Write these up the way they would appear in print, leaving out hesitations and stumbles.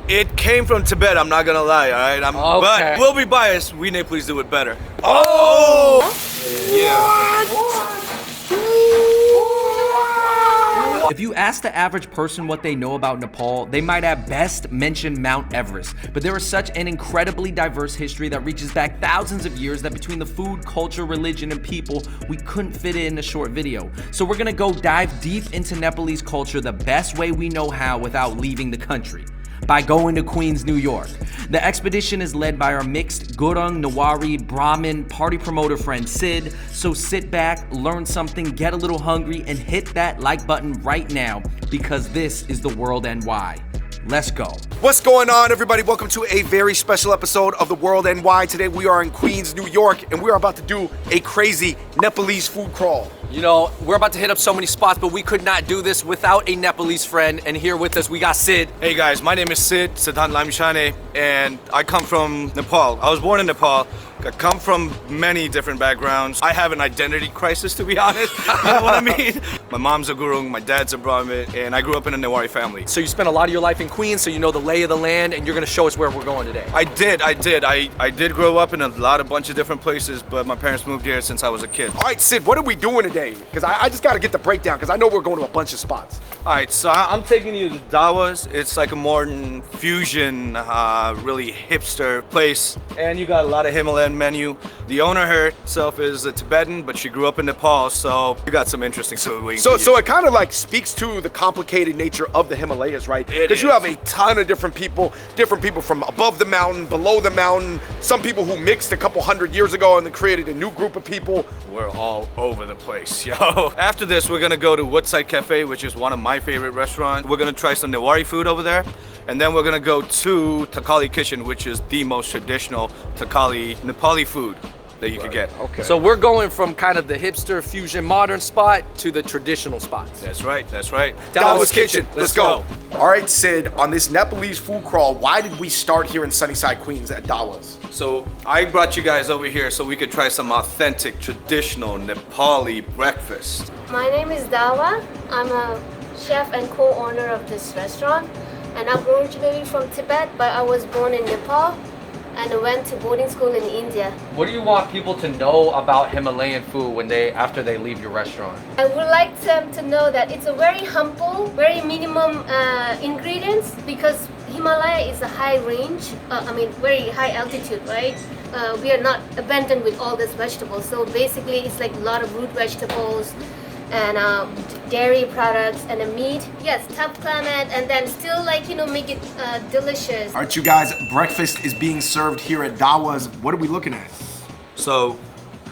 It came from Tibet, I'm not gonna lie, alright? Okay. But we'll be biased. We Nepalese do it better. Oh! Yeah. If you ask the average person what they know about Nepal, they might at best mention Mount Everest. But there is such an incredibly diverse history that reaches back thousands of years that between the food, culture, religion, and people, we couldn't fit it in a short video. So we're gonna go dive deep into Nepalese culture the best way we know how without leaving the country. By going to Queens, New York. The expedition is led by our mixed Gurung, Nawari, Brahmin, party promoter friend Sid. So sit back, learn something, get a little hungry, and hit that like button right now because this is the World NY. Let's go. What's going on, everybody? Welcome to a very special episode of the World NY. Today we are in Queens, New York, and we're about to do a crazy Nepalese food crawl. You know, we're about to hit up so many spots, but we could not do this without a Nepalese friend. And here with us, we got Sid. Hey guys, my name is Sid, Siddhant Lamishane, and I come from Nepal. I was born in Nepal. I come from many different backgrounds. I have an identity crisis, to be honest. You know what I mean? My mom's a Gurung, my dad's a Brahmin, and I grew up in a Newari family. So you spent a lot of your life in Queens, so you know the lay of the land, and you're gonna show us where we're going today. I did. I did grow up in a bunch of different places, but my parents moved here since I was a kid. All right, Sid, what are we doing today? Because I just got to get the breakdown, because I know we're going to a bunch of spots. All right, so I'm taking you to Dawa's. It's like a modern fusion, really hipster place. And you got a lot of Himalayan menu. The owner herself is a Tibetan, but she grew up in Nepal, so you got some interesting food. So it kind of like speaks to the complicated nature of the Himalayas, right? Because you have a ton of different people from above the mountain, below the mountain, some people who mixed a couple hundred years ago and then created a new group of people. We're all over the place, yo. After this, we're gonna go to Woodside Cafe, which is one of my favorite restaurants. We're gonna try some Newari food over there. And then we're gonna go to Thakali Kitchen, which is the most traditional Thakali Nepali food that you could get. Okay. So we're going from kind of the hipster fusion modern spot to the traditional spots. That's right, that's right. Dawa's Kitchen, let's go. All right, Sid, on this Nepalese food crawl, why did we start here in Sunnyside, Queens at Dawa's? So I brought you guys over here so we could try some authentic, traditional Nepali breakfast. My name is Dawa. I'm a chef and co-owner of this restaurant. And I'm originally from Tibet, but I was born in Nepal and I went to boarding school in India. What do you want people to know about Himalayan food after they leave your restaurant? I would like them to know that it's a very humble, very minimum ingredients because Himalaya is a high range, very high altitude, right? We are not abundant with all these vegetables. So basically it's like a lot of root vegetables and dairy products and a meat. Yes, tough climate, and then still make it delicious. All right, you guys, breakfast is being served here at Dawa's. What are we looking at? So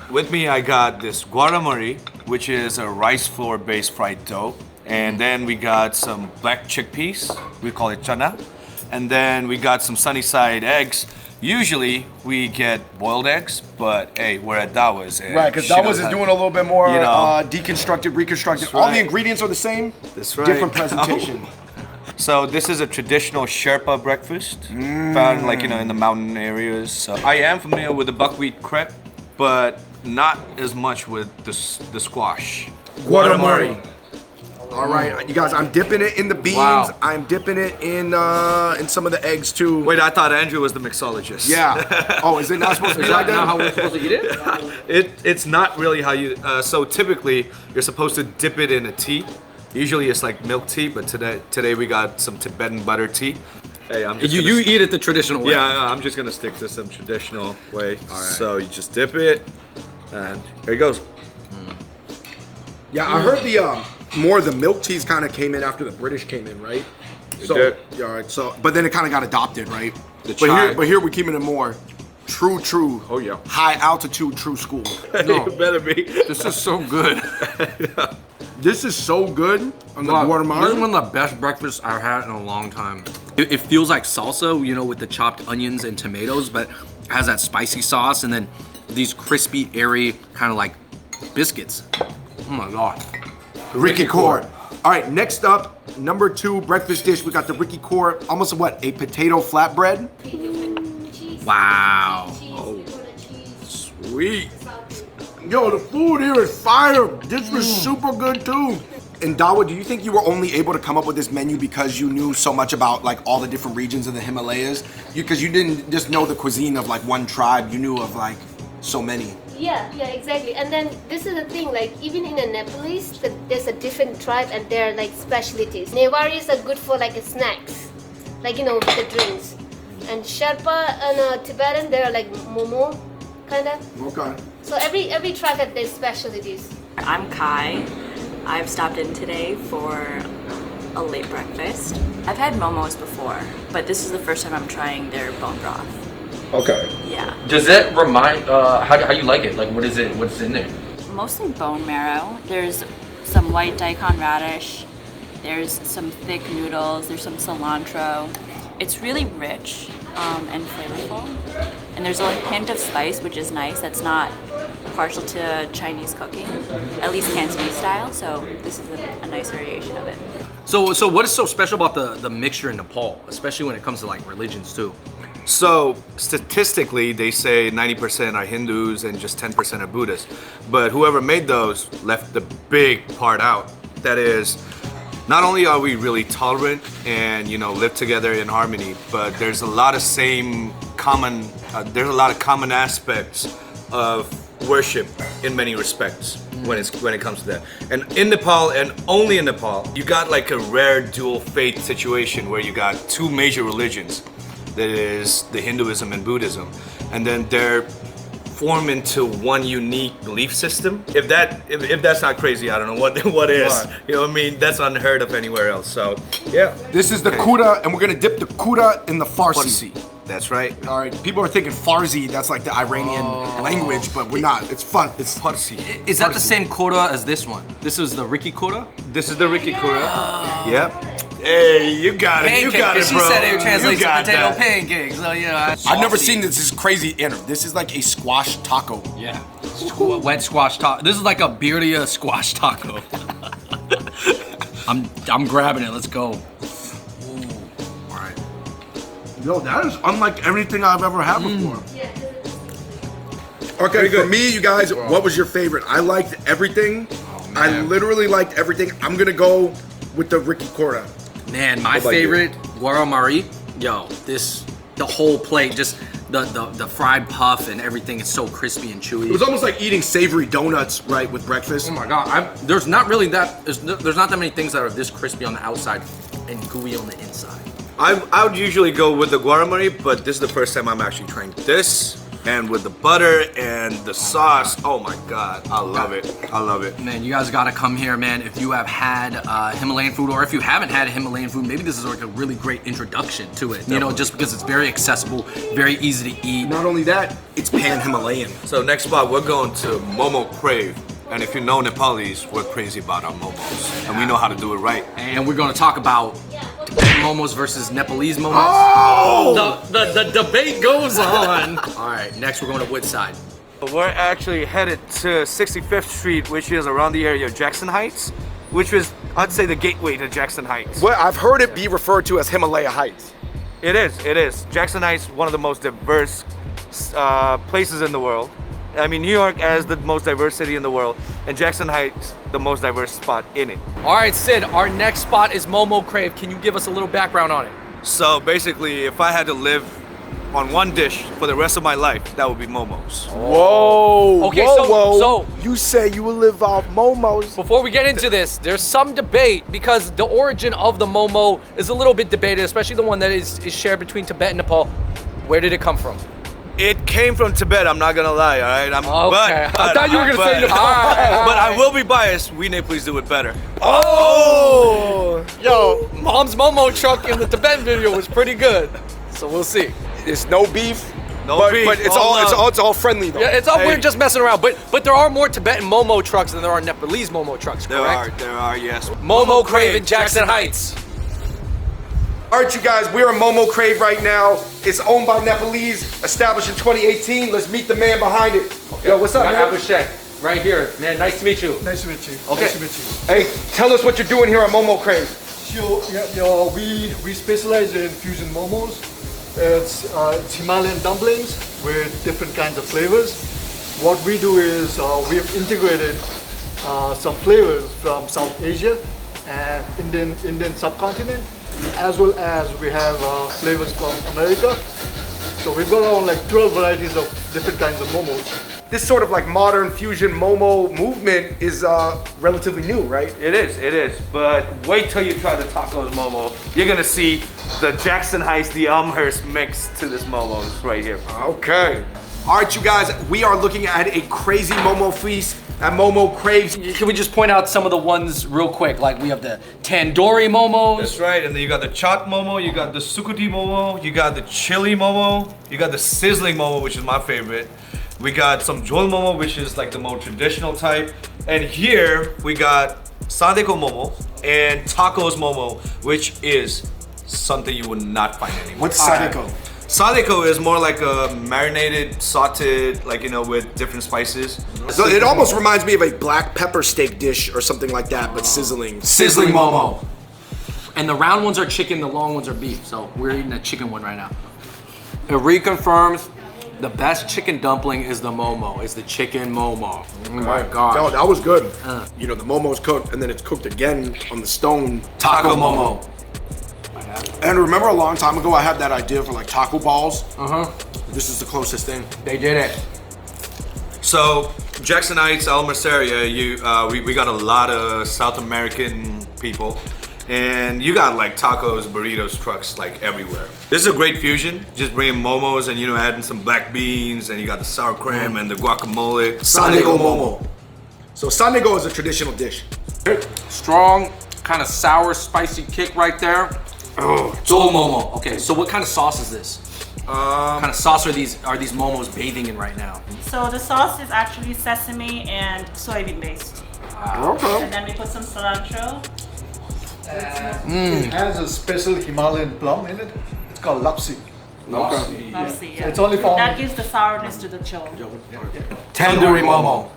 with me, I got this guaramari, which is a rice flour based fried dough. And then we got some black chickpeas, we call it chana. And then we got some Sunnyside eggs. Usually we get boiled eggs, but hey, we're at Dawa's. Right, because Dawa's is doing a little bit more deconstructed, reconstructed. Right. All the ingredients are the same. That's right. Different presentation. So this is a traditional Sherpa breakfast, found in the mountain areas. So I am familiar with the buckwheat crepe, but not as much with the squash. Guaramari. All right, you guys, I'm dipping it in the beans. Wow. I'm dipping it in some of the eggs too. Wait, I thought Andrew was the mixologist. Yeah. Oh, is it not supposed to be like that? Not how we're supposed to eat it? It's not really how you. So typically, you're supposed to dip it in a tea. Usually, it's like milk tea, but today we got some Tibetan butter tea. Hey, You eat it the traditional way. Yeah, I'm just gonna stick to some traditional way. All right. So you just dip it, and here it goes. Yeah, I heard the milk teas kind of came in after the British came in, right? did. Yeah, all right. So, but then it kind of got adopted, right? chai. But here we're keeping it more true. Oh yeah. High altitude, true school. No. It better be. This is so good. This is so good on the guatemala. This is one of the best breakfasts I've had in a long time. It feels like salsa, with the chopped onions and tomatoes, but it has that spicy sauce and then these crispy, airy, kind of like biscuits. Oh my God. Ricky Court. All right, next up, number 2 breakfast dish. We got the Ricky Court, almost a potato flatbread. Wow. Oh, sweet. Yo, the food here is fire. This was super good too. And Dawa, do you think you were only able to come up with this menu because you knew so much about like all the different regions of the Himalayas? Because you didn't just know the cuisine of like one tribe, you knew of like so many. Yeah, exactly. And then this is the thing, like even in the Nepalese, there's a different tribe and their like specialties. Nevaris are good for like snacks, like you know the drinks. And Sherpa and Tibetan, they're like momo, kind of. Okay. So every tribe has their specialties. I'm Kai. I've stopped in today for a late breakfast. I've had momos before, but this is the first time I'm trying their bone broth. Okay. Yeah. Does that remind, how you like it? Like what is it, what's in there? Mostly bone marrow. There's some white daikon radish. There's some thick noodles. There's some cilantro. It's really rich and flavorful. And there's a hint of spice, which is nice. That's not partial to Chinese cooking, at least Cantonese style. So this is a nice variation of it. So what is so special about the mixture in Nepal, especially when it comes to like religions too? So statistically, they say 90% are Hindus and just 10% are Buddhists. But whoever made those left the big part out. That is, not only are we really tolerant and live together in harmony, but there's a lot of common aspects of worship in many respects when it comes to that. And in Nepal, and only in Nepal, you got like a rare dual faith situation where you got two major religions. That is the Hinduism and Buddhism, and then they're formed into one unique belief system. If that's not crazy, I don't know what is. Right. You know what I mean? That's unheard of anywhere else. So yeah. This is the kura, and we're gonna dip the kura in the Farsi. That's right. All right. People are thinking Farsi. That's like the Iranian language, but we're not. It's fun. It's Farsi. Is that the same kura as this one? This is the Ricky kura? This is the Ricky Kura. Yep. Hey, you got it. You got it, bro. She said it translates to potato that. pancakes. So I've never seen this. This is crazy. This is like a squash taco. Yeah. Wet squash taco. This is like a birria squash taco. I'm grabbing it. Let's go. Yo, that is unlike everything I've ever had before. Okay, for me, you guys, what was your favorite? I liked everything. I literally liked everything. I'm gonna go with the Ricky Kora. Man, my favorite guaramari. Yo, the whole plate, just the fried puff and everything is so crispy and chewy. It was almost like eating savory donuts, right, with breakfast. Oh my god, there's not that many things that are this crispy on the outside and gooey on the inside. I would usually go with the guaramari, but this is the first time I'm actually trying this. And with the butter and the sauce, oh my god, I love it. I love it. Man, you guys gotta come here, man. If you have had Himalayan food, or if you haven't had Himalayan food, maybe this is like a really great introduction to it. You know, just because it's very accessible, very easy to eat. Not only that, it's pan-Himalayan. So next spot, we're going to Momo Crave. And if you know Nepalese, we're crazy about our momos. And we know how to do it right. And we're gonna talk about Tibetan momos versus Nepalese momos. Oh! The debate goes on. All right, next we're going to Woodside. We're actually headed to 65th Street, which is around the area of Jackson Heights, which was, I'd say, the gateway to Jackson Heights. Well, I've heard it be referred to as Himalaya Heights. It is. Jackson Heights, one of the most diverse places in the world. I mean, New York as the most diverse city in the world, and Jackson Heights, the most diverse spot in it. All right, Sid, our next spot is Momo Crave. Can you give us a little background on it? So basically, if I had to live on one dish for the rest of my life, that would be momos. Whoa. Okay, whoa. so You say you will live off momos. before we get into this, there's some debate because the origin of the momo is a little bit debated, especially the one that is shared between Tibet and Nepal. Where did it come from? It came from Tibet, I'm not gonna lie, all right? Okay. I thought you were gonna say Nepal. But I will be biased, we Nepalese do it better. Oh! Yo, Mom's Momo truck in the Tibetan video was pretty good. So we'll see. There's no beef. No beef. But it's all friendly though. Yeah, it's all we're just messing around. But there are more Tibetan Momo trucks than there are Nepalese Momo trucks, correct? There are, yes. Momo Crave in Jackson Heights. All right, you guys, we're in Momo Crave right now. It's owned by Nepalese, established in 2018. Let's meet the man behind it. Okay. Yo, what's up, man? Abhishek, right here. Man, nice to meet you. Nice to meet you. Okay. Nice to meet you. Hey, tell us what you're doing here at Momo Crave. So, we specialize in fusion momos. It's Himalayan dumplings with different kinds of flavors. What we do is we have integrated some flavors from South Asia and Indian subcontinent, as well as we have flavors from America. So we've got around like 12 varieties of different kinds of momos. This sort of like modern fusion Momo movement is relatively new, right? It is. But wait till you try the tacos Momo. You're gonna see the Jackson Heights, the Elmhurst mix to this Momo's right here. Okay. All right, you guys, we are looking at a crazy Momo feast at Momo Crave. Can we just point out some of the ones real quick? Like we have the tandoori momos. That's right, and then you got the chaat Momo, you got the sukuti Momo, you got the chili Momo, you got the sizzling Momo, which is my favorite. We got some jol Momo, which is like the more traditional type. And here we got sadeko Momo and tacos Momo, which is something you would not find anywhere. What's sadeko? Sadeko is more like a marinated, sauteed, like, you know, with different spices. So it almost reminds me of a black pepper steak dish or something like that, but sizzling. Sizzling Momo. And the round ones are chicken, the long ones are beef. So we're eating a chicken one right now. It reconfirms the best chicken dumpling is the Momo, is the chicken Momo. Oh my God. No, that was good. You know, the Momo's cooked and then it's cooked again on the stone. Taco Momo. And remember a long time ago I had that idea for like taco balls? Uh-huh. This is the closest thing. They did it. So Jackson Heights, Elmhurst area, we got a lot of South American people. And you got like tacos, burritos, trucks like everywhere. This is a great fusion. Just bringing momos and, you know, adding some black beans, and you got the sour cream and the guacamole. Sadeko Momo. So sadeko is a traditional dish. Strong, kind of sour, spicy kick right there. Jol Momo. Okay, so what kind of sauce is this? What kind of sauce are these momos bathing in right now? So the sauce is actually sesame and soybean based. Okay. And then we put some cilantro. It has a special Himalayan plum in it. It's called lapsi. Lapsi, yeah. It's only found. That gives the sourness to the chol. Tandoori Momo.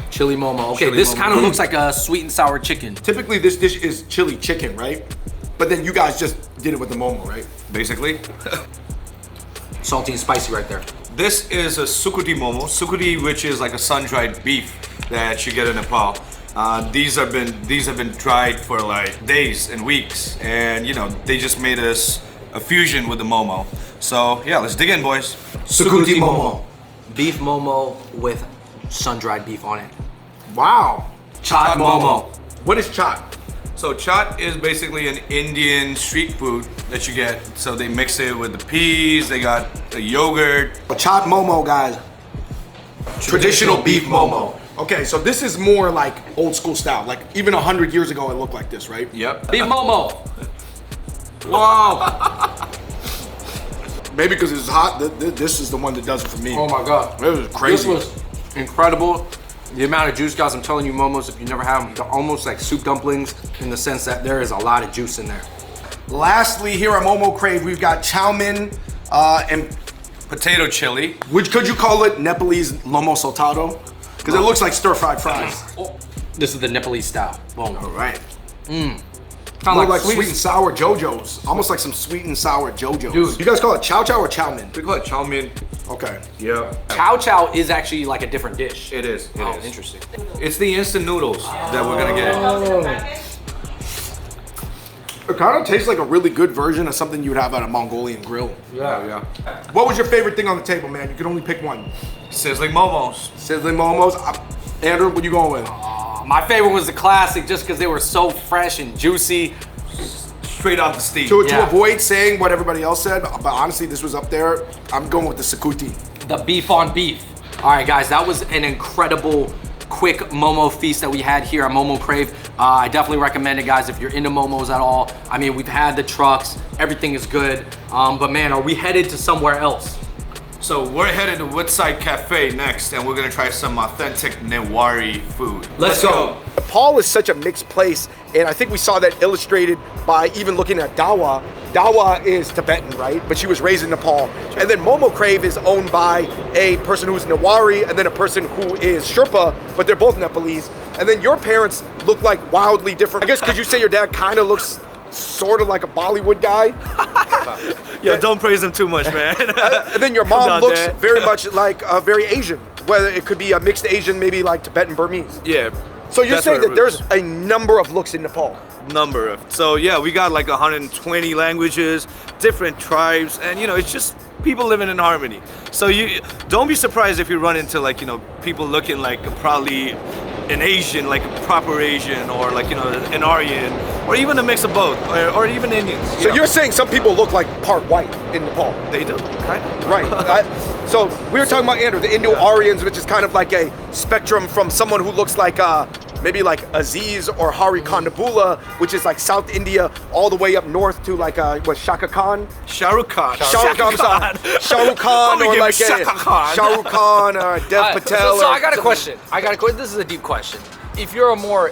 Chili Momo. Okay, Chili this Momo. kind of looks like a sweet and sour chicken. Typically this dish is chili chicken, right? But then you guys just did it with the Momo, right? Basically. Salty and spicy right there. This is a sukuti Momo. Sukuti, which is like a sun-dried beef that you get in Nepal. These have been dried for like days and weeks, and you know they just made us a fusion with the Momo. So yeah, let's dig in, boys. Sukuti Momo. Beef Momo with sun-dried beef on it. Wow. Chaat Momo. What is chaat? So chaat is basically an Indian street food that you get. So they mix it with the peas. They got the yogurt. A chaat Momo, guys. Traditional beef Momo. Okay, so this is more like old school style. Like even 100 years ago, it looked like this, right? Yep. Beef Momo. Wow. Maybe because it's hot, this is the one that does it for me. Oh my God. It was crazy. This was incredible. The amount of juice, guys, I'm telling you, momos, if you never had them, they're almost like soup dumplings in the sense that there is a lot of juice in there. Lastly, here at Momo Crave, we've got chow mein and Potato chili. which could you call it Nepalese lomo saltado? Because it looks like stir-fried fries. Oh, this is the Nepalese style. Boom. All right. Kind More of like sweet and sour JoJo's. Almost like some sweet and sour JoJo's. Dude. You guys call it chow chow or chow mein? We call it chow mein. Okay. Yeah. Chow chow is actually like a different dish. It is. It Oh, is. interesting. It's the instant noodles that we're gonna get. It kind of tastes like a really good version of something you would have at a Mongolian grill. Yeah. What was your favorite thing on the table, man? You could only pick one. Sizzling momos. Sizzling momos. Andrew, what you going with? My favorite was the classic just because they were so fresh and juicy. Straight off the steam. To Yeah. avoid saying what everybody else said, but honestly, this was up there. I'm going with the Sakuti. The beef on beef. All right, guys, that was an incredible quick Momo feast that we had here at Momo Crave. I definitely recommend it, guys, if you're into Momos at all. I mean, we've had the trucks, everything is good. But man, are we headed to somewhere else? So we're headed to Woodside Cafe next, and we're gonna try some authentic Newari food. Let's go. Nepal is such a mixed place, and I think we saw that illustrated by even looking at Dawa. Dawa is Tibetan, right? But she was raised in Nepal. And then Momo Crave is owned by a person who's Newari and then a person who is Sherpa, but they're both Nepalese. And then your parents look like wildly different. I guess because you say your dad kind of looks sort of like a Bollywood guy. Yeah, don't praise him too much, man. And then your mom looks very much like very Asian. whether it could be a mixed Asian, maybe like Tibetan Burmese. Yeah. So you're That's saying where that it there's roots. a number of looks in Nepal. Number of. So yeah, we got like 120 languages, different tribes, and you know, it's just people living in harmony. So you don't be surprised if you run into like, you know, people looking like probably an Asian, like a proper Asian, or like, you know, an Aryan, or even a mix of both, or even Indians. So you're saying some people look like part white in Nepal. They do, kind of. Right. So we were talking about Andrew, the Indo-Aryans, which is kind of like a spectrum from someone who looks like maybe like Aziz or Hari Kondabula, which is like South India, all the way up north to like Shaka Khan. Shah Rukh Khan. Shah Rukh Khan, or like Shah Rukh Khan or Dev Patel. So or I got a something. question. This is a deep question. If you're a more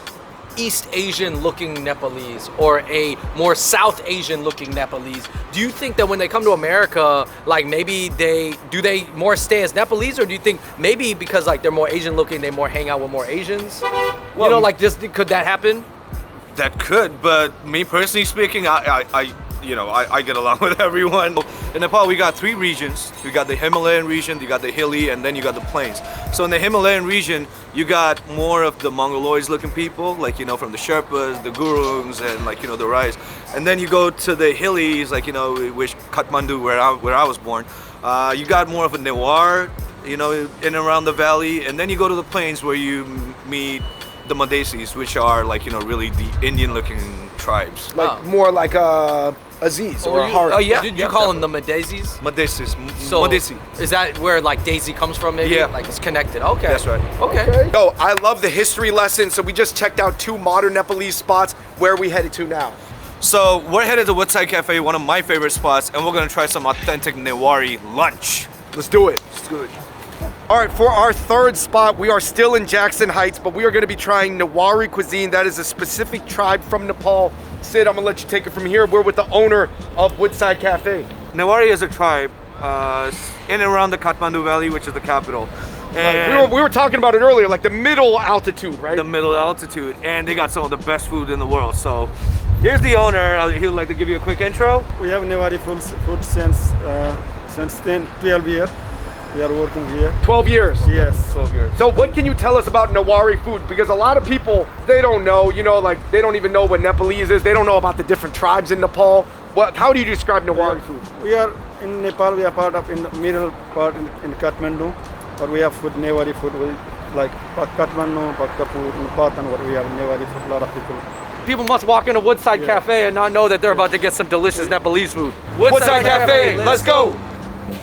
East Asian looking Nepalese or a more South Asian looking Nepalese, do you think that when they come to America, like maybe they more stay as Nepalese, or do you think maybe because like they're more Asian looking, they more hang out with more Asians? You know, like just could that happen? That could, but me personally speaking, I get along with everyone. In Nepal, we got 3 regions. We got the Himalayan region, you got the hilly, and then you got the plains. So in the Himalayan region, you got more of the Mongoloids looking people, like, you know, from the Sherpas, the Gurungs, and like, you know, the Rais. And then you go to the hillies, like, you know, which Kathmandu, where I was born. You got more of a Newar, you know, in and around the valley. And then you go to the plains where you meet the Madhesis, which are like, you know, really the Indian looking tribes. Like more like Aziz or Hari. Oh yeah, did you call them the Madhesis? Madhesis. So Madhesi. is that where like Daisy comes from? Maybe? Yeah. Like it's connected. Okay. That's right. Okay. Yo, I love the history lesson. So we just checked out 2 modern Nepalese spots. Where are we headed to now? So we're headed to Woodside Cafe, one of my favorite spots, and we're gonna try some authentic Newari lunch. Let's do it. Let's do it. All right, for our 3rd spot, we are still in Jackson Heights, but we are going to be trying Newari cuisine. That is a specific tribe from Nepal. Sid, I'm going to let you take it from here. We're with the owner of Woodside Cafe. Newari is a tribe in and around the Kathmandu Valley, which is the capital. And We were talking about it earlier, like the middle altitude, right? the middle altitude, and they got some of the best food in the world. So here's the owner. He would like to give you a quick intro. We have Newari food since 12 years. We are working here. 12 years. Yes. 12 years. So what can you tell us about Newari food? Because a lot of people, they don't know, you know, like they don't even know what Nepalese is. They don't know about the different tribes in Nepal. How do you describe Newari food? We are in Nepal. We are part of in the middle part in Kathmandu, but we have food Newari food like Kathmandu, Bhaktapur, and Patan. What we have Newari food. A lot of people. People must walk into Woodside Cafe and not know that they're about to get some delicious Nepalese food. Woodside Cafe, let's go.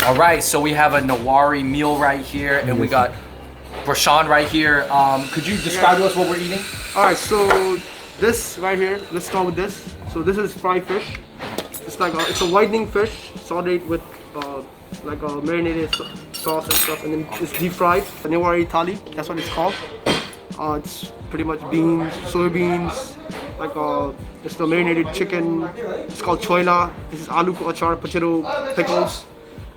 All right, so we have a Newari meal right here, and we got Prashant right here. Could you describe to us what we're eating? All right, so this right here, let's start with this. So this is fried fish. It's like it's a whitening fish, sauteed with like a marinated sauce and stuff, and then it's deep fried. The Newari thali, that's what it's called. It's pretty much beans, soybeans, like it's the marinated chicken. It's called choila. This is aloo ko achar, potato pickles,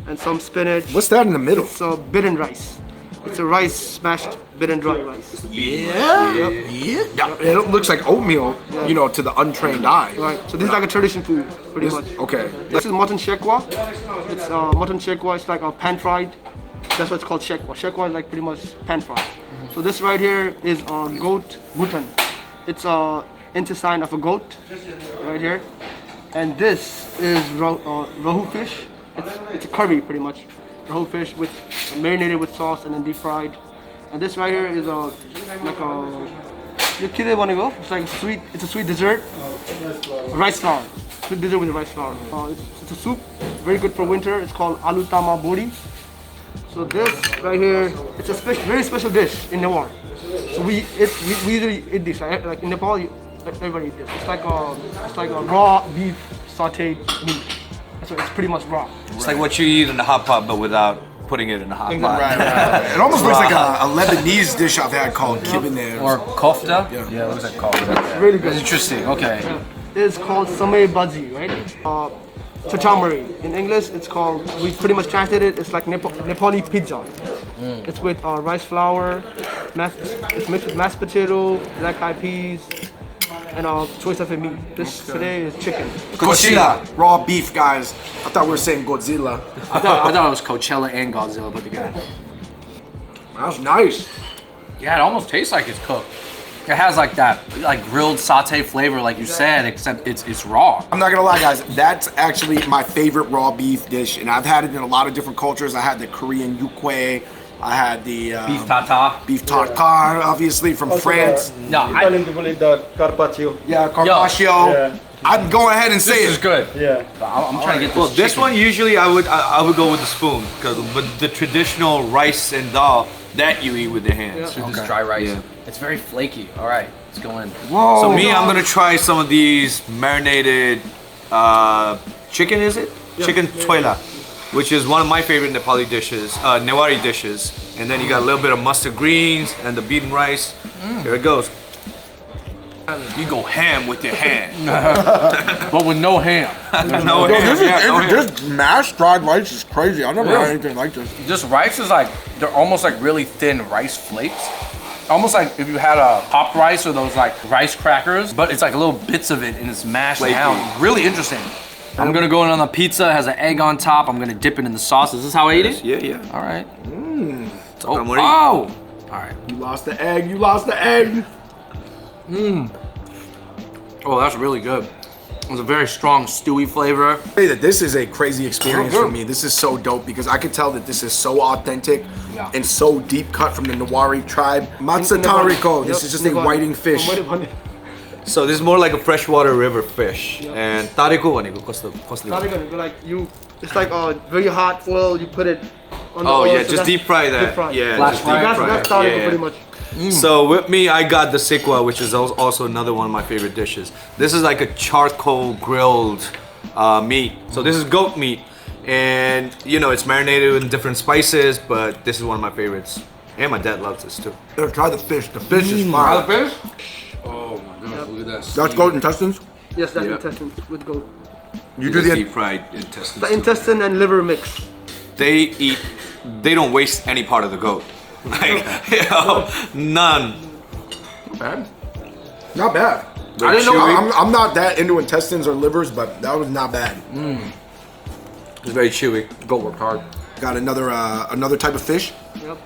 and some spinach. What's that in the middle? It's bidden rice. It's a rice smashed bidden dry rice. Yeah. It looks like oatmeal, you know, to the untrained eye. Right. So this is like a tradition food, pretty much. Okay. This is mutton shekwa. It's mutton shekwa. It's like a pan fried. That's what it's called, shekwa. Shekwa is like pretty much pan fried. So this right here is goat butan. It's intestine of a goat, right here. And this is rahu fish. It's a curry, pretty much. Rahu fish with marinated with sauce and then deep fried. And this right here is like a it's like sweet. It's a sweet dessert. Rice flour. Sweet dessert with rice flour. It's a soup. Very good for winter. It's called aloo tama bori. So this right here, it's a very special dish in Nepal. So we usually eat this. Right? Like in Nepal, everybody eat this. It's like a raw beef sautéed meat. So it's pretty much raw. It's like what you eat in a hot pot, but without putting it in a hot pot. Right. It almost looks like a Lebanese dish I've had called kibbeneh. Or kofta? Yeah, it looks like kofta. Really good. Interesting, okay. It's called samay bazi, right? Chachamari. In English, it's called, we pretty much translated it, it's like Nepali pizza. It's with rice flour, it's mixed with mashed potato, black eyed peas, and choice of a meat. This today is chicken. Godzilla, raw beef, guys. I thought we were saying Godzilla. I thought it was Coachella and Godzilla put together. That's nice. Yeah, it almost tastes like it's cooked. It has like that like grilled saute flavor, like you said, except it's raw. I'm not gonna lie, guys. That's actually my favorite raw beef dish, and I've had it in a lot of different cultures. I had the Korean yukwae. I had the Beef tartare. beef tartare, obviously from France. No, Italian people eat the carpaccio. Yeah, carpaccio. Yeah. I'd go ahead and say this is it. good. Yeah. I'm trying to get Well, this. this chicken. one usually I would go with the spoon, but the traditional rice and dal that you eat with the hands. With this dry rice. Yeah. It's very flaky. All right, let's go in. Whoa. So me, I'm gonna try some of these marinated chicken. Is it chicken toila, which is one of my favorite Nepali dishes, Newari dishes. And then you got a little bit of mustard greens and the beaten rice. Here it goes. You go ham with your hand. But with no ham. No ham. This mashed dried rice is crazy. I've never had anything like this. This rice is like, they're almost like really thin rice flakes. Almost like if you had a popped rice or those like rice crackers, but it's like little bits of it and it's mashed down. Really interesting. I'm gonna go in on the pizza, it has an egg on top. I'm gonna dip it in the sauce. Is this how I eat it? Yeah, yeah. All right. Oh, All right. You lost the egg. You lost the egg. Oh, that's really good. It's a very strong stewy flavor. Say that this is a crazy experience for me. This is so dope because I could tell that this is so authentic and so deep cut from the Newari tribe. Matsatariko. This is just a whiting fish. So this is more like a freshwater river fish. And tarico 아니고 It's like very hot oil. You put it on the Oh oil, yeah, so just that's deep fry that. deep fry. Yeah, Flash just fry. deep fry. That's tarico Yeah. pretty much. So with me, I got the sikwa, which is also another one of my favorite dishes. This is like a charcoal grilled meat. So this is goat meat, and you know it's marinated with different spices. But this is one of my favorites, and my dad loves this too. Here, try the fish. The fish is fire. fish? Oh my god, look at this. That's goat intestines? Yes, that's Yeah. intestines with goat. You do the deep fried intestines. The intestine and liver mix. They don't waste any part of the goat. Like, you know, none. bad. Not bad. Very I didn't know. chewy. I'm not that into intestines or livers, but that was not bad. It's very chewy. Goat worked hard. Got another type of fish. Yep.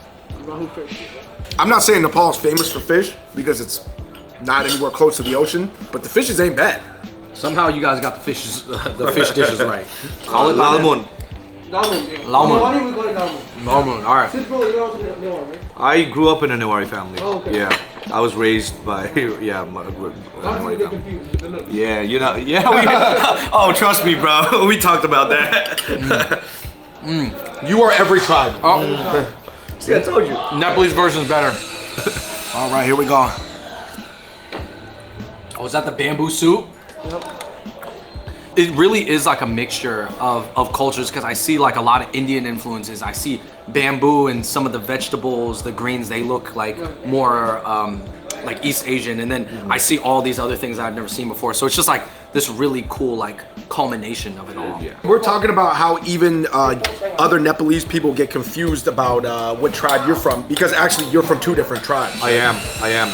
Rahu fish. I'm not saying Nepal is famous for fish because it's not anywhere close to the ocean, but the fishes ain't bad. Somehow you guys got the fish dishes right. Call it lalmun. Dalmun. Yeah. Lalmun. Newari, we call it dalmun. Moment, all right. Simple, you know Newari, right? I grew up in a Newari family. Oh, okay. Yeah, I was raised by my That's Newari where they family. confused with the look. Yeah, you know, yeah. Oh, trust me, bro. We talked about that. You are every tribe. See, I told you. Nepalese version's better. All right, here we go. Oh, is that the bamboo soup? It really is like a mixture of cultures because I see like a lot of Indian influences. I see bamboo and some of the vegetables, the greens, they look like more like East Asian. And then I see all these other things that I've never seen before. So it's just like this really cool like culmination of it all. Yeah. We're talking about how even other Nepalese people get confused about what tribe you're from because actually you're from two different tribes. I am.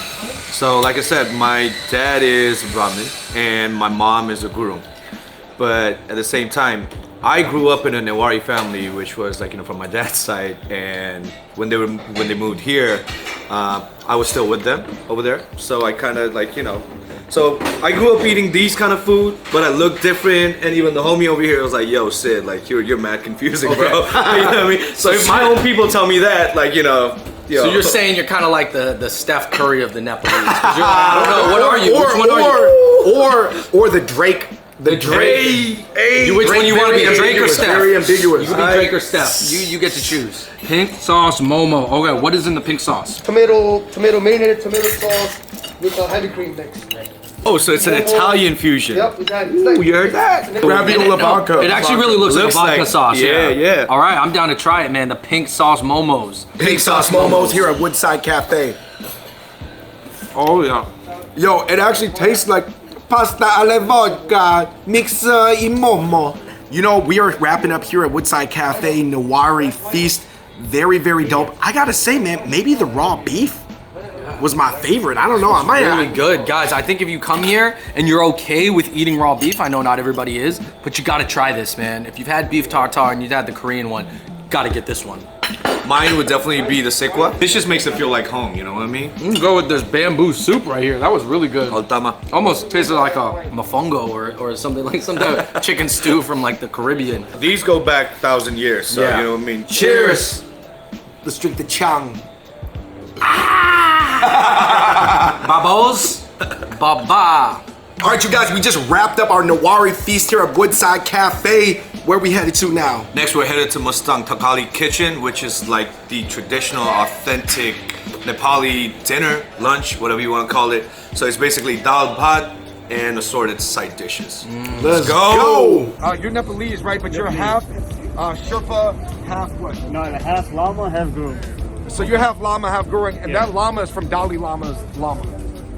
So, like I said, my dad is Brahmin and my mom is a Guru. But at the same time, I grew up in a Newari family, which was like, you know, from my dad's side. And when they moved here, I was still with them over there. So I kind of like, you know, so I grew up eating these kind of food, but I look different. And even the homie over here was like, yo, Sid, like you're mad confusing, bro. You know what I mean? So if my own people tell me that, like, you know. So you're saying you're kind of like the Steph Curry of the Nepalese. 'Cause you're like, I don't know, what are you? Which one are you? Or the Drake. The Drake. Which one you want to be, Drake or Steph? Very ambiguous. You can be Drake or Steph. You get to choose. Pink sauce Momo. Okay, what is in the pink sauce? Tomato marinated tomato sauce with a heavy cream mix. Oh, so it's an Italian fusion. Yep, Italian. It's like, You heard that? Raviola vodka. It actually really looks like Looks vodka like- sauce. yeah, yeah. All right, I'm down to try it, man. The pink sauce Momos. Pink sauce momos here at Woodside Cafe. Oh, yeah. Yo, it actually tastes like pasta alla vodka mix in momo. You know, we are wrapping up here at Woodside Cafe, Newari Feast. Very, very dope. I gotta say, man, maybe the raw beef was my favorite. I don't know. I might Really good. Guys, I think if you come here and you're okay with eating raw beef, I know not everybody is, but you gotta try this, man. If you've had beef tartare and you've had the Korean one, gotta get this one. Mine would definitely be the sikwa. This just makes it feel like home, you know what I mean? I'm gonna go with this bamboo soup right here. That was really good. Altama. Almost tasted like a mofongo or something like some type of chicken stew from like the Caribbean. These go back 1,000 years, so Yeah. you know what I mean? Cheers. Let's drink the chang. Babos. Baba. All right, you guys, we just wrapped up our Nawari feast here at Woodside Cafe. Where we headed to now? Next, we're headed to Mustang Thakali Kitchen, which is like the traditional, authentic Nepali dinner, lunch, whatever you want to call it. So it's basically dal bhat and assorted side dishes. Let's go. You're Nepalese, right? But you're half Sherpa, half what? No, half llama, half guru. So you're half llama, half guru, and that llama is from Dalai Lama's llama.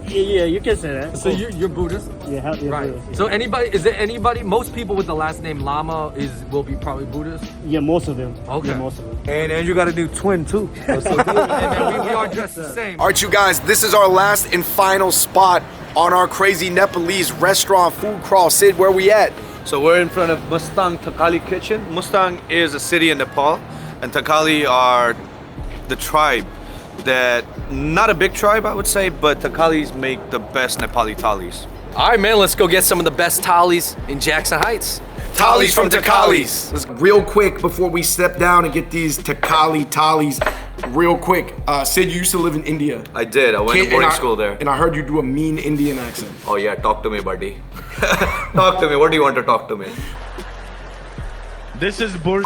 Yeah, you can say that. So you're Buddhist? Yeah, half Right. Buddhist. So is there anybody, most people with the last name Lama will be probably Buddhist? Yeah, most of them. Okay. Yeah, most of them. And you got a new twin too. And then we are dressed the same. All right, you guys, this is our last and final spot on our crazy Nepalese restaurant food crawl. Sid, where we at? So we're in front of Mustang Thakali Kitchen. Mustang is a city in Nepal, and Thakali are the tribe that, not a big tribe I would say, but Thakalis make the best Nepali thalis. All right, man, let's go get some of the best thalis in Jackson Heights. Thalis from Thakalis. Real quick before we step down and get these Thakali thalis. Real quick, Sid, you used to live in India. I did. I went to boarding school there. And I heard you do a mean Indian accent. Oh yeah, talk to me, buddy. Talk to me. What do you want to talk to me? This is bull.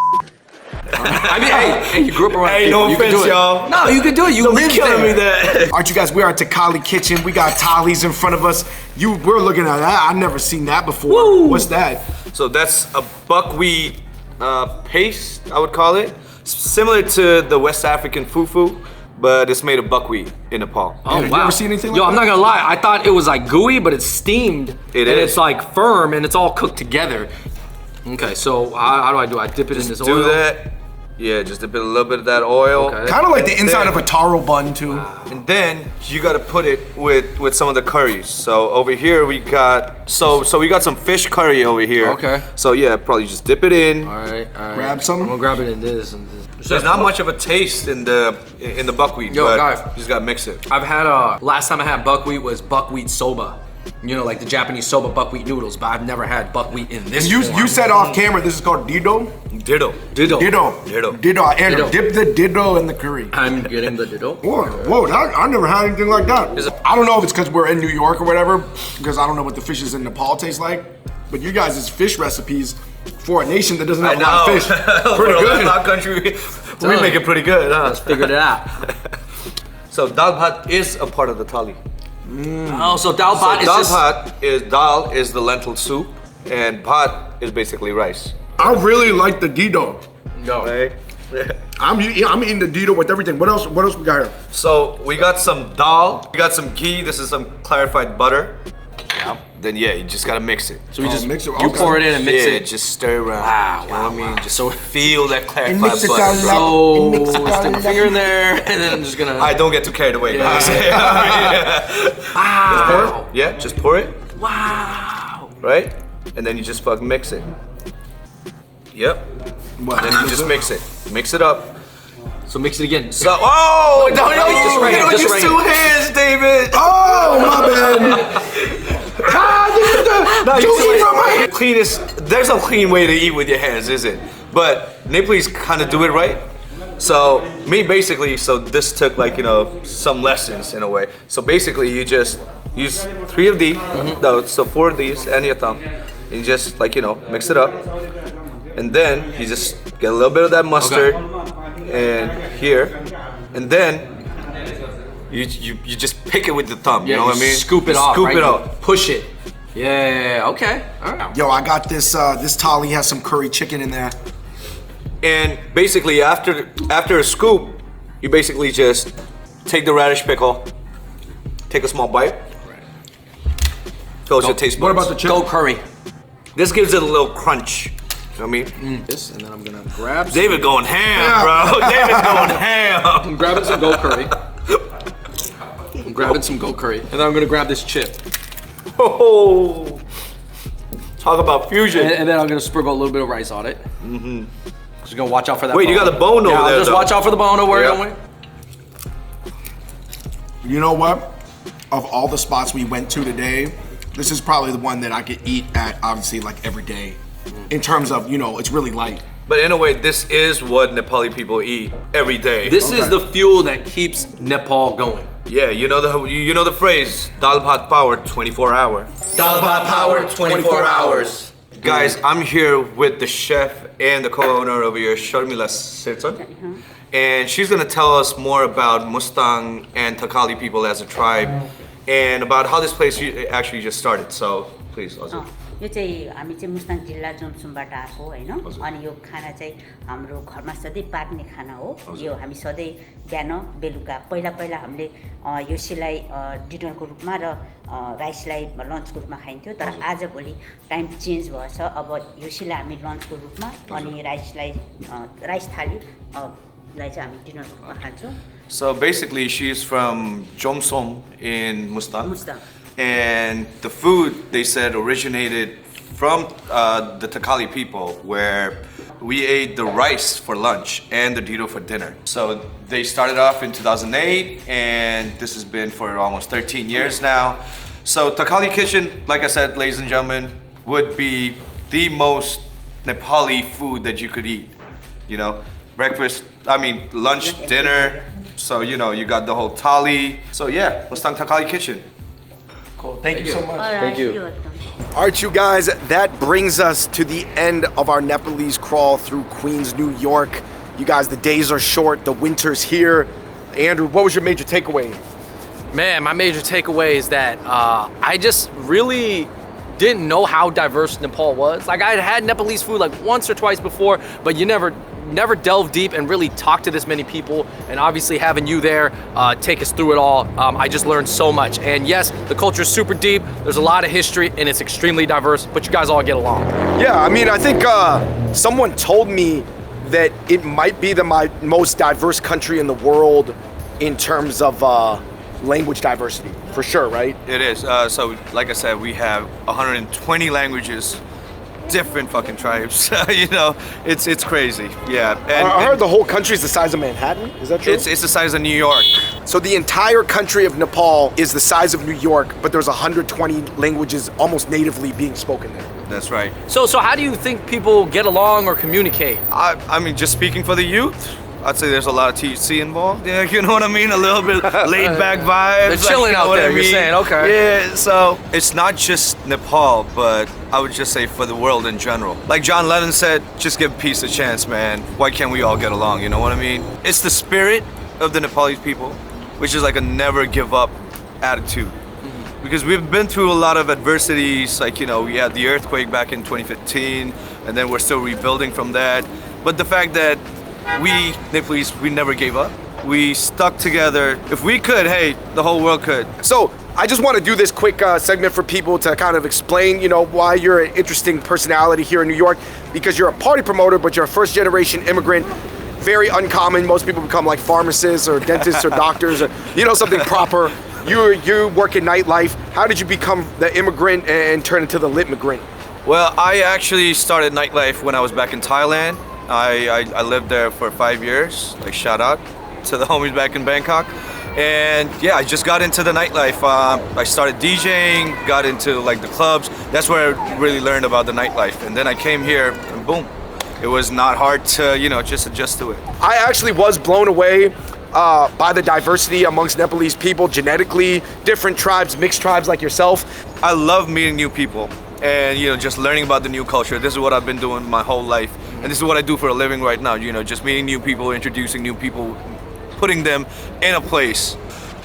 I mean, hey, you grew up around Hey, people. no You can offense, do it. y'all. No, you can do it. You live killing me there. there. All right, you guys, we are at Thakali Kitchen. We got thalis in front of us. We're looking at that. I've never seen that before. Woo. What's that? So that's a buckwheat paste, I would call it. Similar to the West African fufu, but it's made of buckwheat in Nepal. Oh, Have you wow. ever seen anything like Yo, I'm that? not gonna lie. I thought it was like gooey, but it's steamed. It and is. it's like firm and it's all cooked together. Okay, so how do I do? I dip it in this oil. Do that. Yeah, just a little bit of that oil. Okay. Kind of like the inside Then- of a taro bun, too. And then you gotta put it with some of the curries. So over here we got we got some fish curry over here. Okay. So yeah, probably just dip it in. All right. Grab some. I'm gonna grab it in this and this. There's not much of a taste in the buckwheat, Yo, but guys. you just gotta mix it. I've had last time I had buckwheat was buckwheat soba. You know, like the Japanese soba buckwheat noodles, but I've never had buckwheat in this You form. said off camera this is called Dido? Ditto. Ditto. Dido. Ditto. Dido. Andrew, Ditto. dip the Dido in the curry. I'm getting the ditto. Whoa, I never had anything like that. I don't know if it's because we're in New York or whatever, because I don't know what the fishes in Nepal taste like, but you guys' fish recipes for a nation that doesn't have a lot of fish, pretty good. Our country, we make it pretty good, huh? Figured it out. So dal bhat is a part of the thali. Oh, so dal bhat is Dal just... bhat is dal is the lentil soup, and bhat is basically rice. I really like the Dido. No. Right? I'm eating the Dido with everything. What else we got here? So we got some dal, we got some ghee. This is some clarified butter. Then yeah, you just gotta mix it. So we just mix it. You Okay. pour it in and mix Yeah, it. just stir around. Wow, You know what I mean? Just so feel that And clarified mix it butter. all bro. up. So Mix it all stick my up. finger in there, and then I'm just gonna. I don't get too carried away, guys. Wow. Yeah, just pour it, Wow. right? And then you just fucking mix it. Yep. What? Then you just mix it. Mix it up. So mix it again. So, oh, no, just right you here, don't just use right two here. hands, David. Oh, my bad. No, Dookie from cleanest. There's no clean way to eat with your hands, is it? But Nepalese kind of do it right. So me basically, so this took like some lessons in a way. So basically, you just use 3 of these, no, so 4 of these and your thumb, and you just mix it up, and then you just get a little bit of that mustard, and here, and then you just pick it with the thumb. You know what I mean? Scoop it You off. Scoop right? it out. Push it. Yeah. Okay. All right. Yo, I got this. This thali has some curry chicken in there. And basically, after a scoop, you basically just take the radish pickle, take a small bite, fills your taste buds. What about the chicken? Go curry. This gives it a little crunch. You know what I mean? This, and then I'm gonna grab. David going ham, bro. David's going ham. I'm grabbing some goat curry. I'm grabbing some goat curry, and then I'm gonna grab this chip, Oh, talk about fusion. and then I'm gonna sprinkle a little bit of rice on it. Just gonna watch out for that. Wait, bone. you got the bone over there, Just though. watch out for the bone. Don't worry. Yeah. Don't worry. You know what? Of all the spots we went to today, this is probably the one that I could eat at, obviously, like every day. In terms of, you know, it's really light. But in a way, this is what Nepali people eat every day. This is the fuel that keeps Nepal going. Yeah, you know the phrase, dal bhat power, 24 hour. Dal bhat power, 24 hours. Guys, I'm here with the chef and the co-owner over here, Sharmila Sirton. And she's gonna tell us more about Mustang and Thakali people as a tribe and about how this place actually just started. So, please, Ozzy. यो चाहिँ हामी चाहिँ मुस्ताङ जिल्ला जोमसुमबाट आएको हैन अनि यो खाना चाहिँ हाम्रो घरमा सधैँ पाक्ने खाना हो यो हामी सधैँ बिहान बेलुका पहिला पहिला हामीले योसीलाई डिनरको रूपमा र राइसलाई लन्चको रूपमा खाइन्थ्यो तर आज भोलि टाइम चेन्ज भएछ अब योसीलाई हामी लन्चको रूपमा अनि राइसलाई राइस थाली लाई चाहिँ हामी डिनरको रूपमा खान्छौँ. So basically, she's from Jomsom in Mustang. And the food, they said, originated from the Thakali people, where we ate the rice for lunch and the dito for dinner. So they started off in 2008, and this has been for almost 13 years now. So Thakali Kitchen, like I said, ladies and gentlemen, would be the most Nepali food that you could eat. You know, lunch, dinner. So, you know, you got the whole thali. So yeah, Mustang Thakali Kitchen. Cool. Thank you so much. Thank you. All right, you guys, that brings us to the end of our Nepalese crawl through Queens, New York. You guys, the days are short, the winter's here. Andrew, what was your major takeaway? Man, my major takeaway is that I just really didn't know how diverse Nepal was. Like, I had Nepalese food like once or twice before, but you never delve deep and really talk to this many people. And obviously having you there take us through it all, I just learned so much. And yes, the culture is super deep, there's a lot of history, and it's extremely diverse, but you guys all get along. Yeah, I mean, I think someone told me that it might be the most diverse country in the world in terms of language diversity, for sure, right? It is. So, like I said, we have 120 languages, different fucking tribes. You know, it's crazy. Yeah. And I heard the whole country is the size of Manhattan. Is that true? It's the size of New York. So the entire country of Nepal is the size of New York, but there's 120 languages almost natively being spoken there. That's right. So how do you think people get along or communicate? I mean, just speaking for the youth, I'd say there's a lot of THC involved. Yeah, you know what I mean? A little bit laid back vibes. They're chilling out there, you're saying, okay. Yeah, so it's not just Nepal, but I would just say for the world in general. Like John Lennon said, just give peace a chance, man. Why can't we all get along, you know what I mean? It's the spirit of the Nepalese people, which is like a never give up attitude. Because we've been through a lot of adversities, like, you know, we had the earthquake back in 2015, and then we're still rebuilding from that. But the fact that we, Nepalese, we never gave up. We stuck together. If we could, hey, the whole world could. So I just want to do this quick segment for people to kind of explain, you know, why you're an interesting personality here in New York, because you're a party promoter, but you're a first generation immigrant. Very uncommon. Most people become like pharmacists or dentists or doctors or, you know, something proper. You work in nightlife. How did you become the immigrant and turn into the lit migrant? Well, I actually started nightlife when I was back in Thailand. I lived there for 5 years. Like, shout out to the homies back in Bangkok. And yeah, I just got into the nightlife. I started DJing, got into like the clubs. That's where I really learned about the nightlife. And then I came here and boom. It was not hard to, you know, just adjust to it. I actually was blown away by the diversity amongst Nepalese people, genetically, different tribes, mixed tribes like yourself. I love meeting new people and, you know, just learning about the new culture. This is what I've been doing my whole life. And this is what I do for a living right now, you know, just meeting new people, introducing new people, putting them in a place.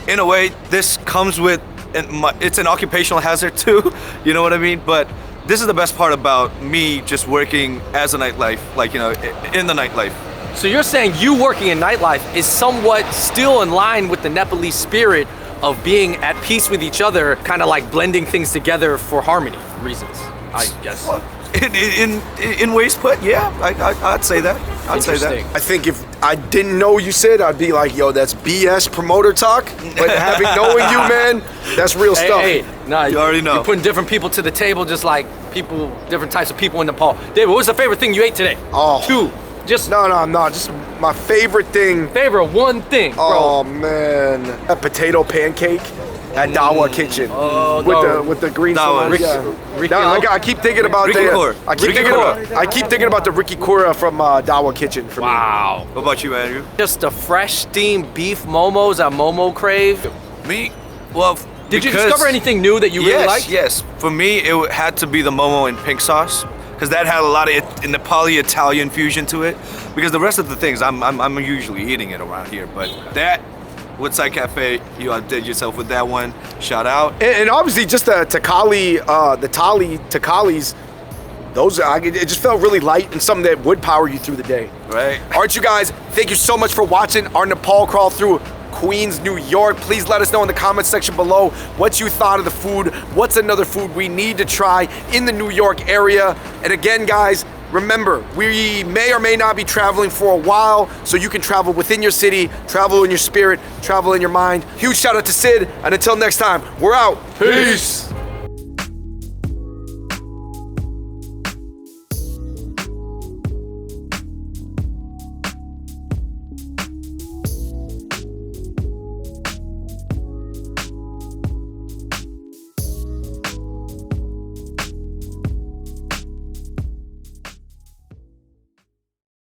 In a way, this comes with, it's an occupational hazard too, you know what I mean? But this is the best part about me just working as a nightlife, like, you know, in the nightlife. So you're saying you working in nightlife is somewhat still in line with the Nepalese spirit of being at peace with each other, kind of like blending things together for harmony reasons, I guess. Well, in ways put, yeah, I'd say that. I'd say that. I think if I didn't know you said, I'd be like, yo, that's BS promoter talk. But having knowing you, man, that's real stuff. Hey, nah, you already know. You're putting different people to the table, just like people, different types of people in Nepal. David, what was the favorite thing you ate today? Oh. 2. Just No. Just my favorite thing. favorite one thing, bro. Oh man, a potato pancake at Dawa Kitchen with the green Dawa. sauce. Yeah. I keep thinking about Ricky Kor. I keep thinking about the Ricky Kora from Dawa Kitchen. For Wow. What about you, Andrew? Just the fresh steamed beef momos at Momo Crave. Me? Well, Did you because- discover anything new that you really yes, liked? Yes. For me, it had to be the Momo in pink sauce because that had a lot of Nepali Italian fusion to it. Because the rest of the things, I'm usually eating it around here, but that Woodside Cafe, you outdid yourself with that one. Shout out. And obviously just the Thakalis, those it just felt really light and something that would power you through the day. Right. All right, you guys, thank you so much for watching our Nepal crawl through Queens, New York. Please let us know in the comment section below what you thought of the food. What's another food we need to try in the New York area? And again, guys, remember, we may or may not be traveling for a while, so you can travel within your city, travel in your spirit, travel in your mind. Huge shout out to Sid, and until next time, we're out. Peace.